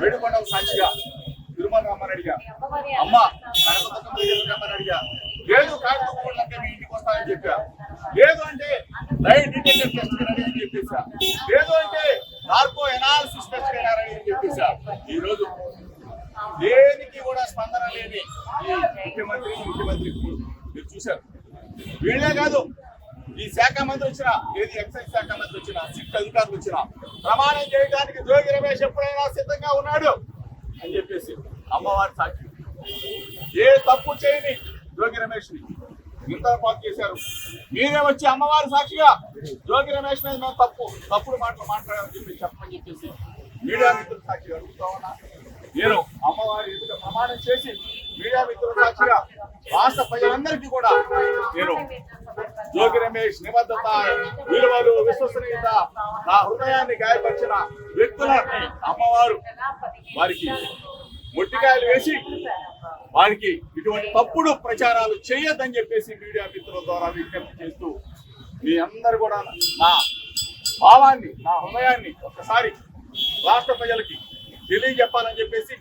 వేడుకొండ సాక్షిగా తిరుమల రమ్మనడిగా, అమ్మ రమ్మనడిగా, లేదు కాకపోతే మీ ఇంటికి వస్తానని చెప్పా, లేదు అంటే లైట్ డిటెక్టర్ టెస్ట్ రెడీ అని చెప్పేసా, లేదు అంటే నార్కో ఎనాలిసిస్ టెస్ట్ రెడీ అని చెప్పేసా. ఈ రోజు దేనికి కూడా స్పందన లేని ఈ ముఖ్యమంత్రి మీరు చూశారు. వీళ్ళే కాదు, ఈ శాఖ మంత్రి వచ్చినా, ఏది ఎక్సైజ్ శాఖ మంత్రి వచ్చినా, సిట్ అధికారులు వచ్చినా ప్రమాణం చేయడానికి జోగి రమేష్ ఎప్పుడైనా సిద్ధంగా ఉన్నాడు అని చెప్పేసి అమ్మవారి సాక్షి. ఏ తప్పు చేయని జోగి రమేష్ ని ఇంత పాటు చేశారు. మీరే వచ్చి అమ్మవారి సాక్షిగా జోగి రమేష్ మీద మేము తప్పుడు మాటలు మాట్లాడామని చెప్పని చెప్పేసి మీడియా మిత్రుల సాక్షిగా అడుగుతా ఉన్నా. నేను అమ్మవారి ఎదుట ప్రమాణం చేసి మీడియా మిత్రుల సాక్షిగా రాష్ట్ర ప్రజలందరికీ కూడా నేను జోగి రమేష్ నిబద్ధత, విలువలు, విశ్వసనీయత, నా హృదయాన్ని గాయపరిచిన వ్యక్తులని అమ్మవారు వారికి మొట్టికాయలు వేసి వారికి ఇటువంటి తప్పుడు ప్రచారాలు చేయొద్దని చెప్పేసి మీడియా మిత్రుల ద్వారా విజ్ఞప్తి చేస్తూ మీ అందరు కూడా నా భావాన్ని, నా హృదయాన్ని ఒక్కసారి రాష్ట్ర ప్రజలకి తెలియజెప్పాలని చెప్పేసి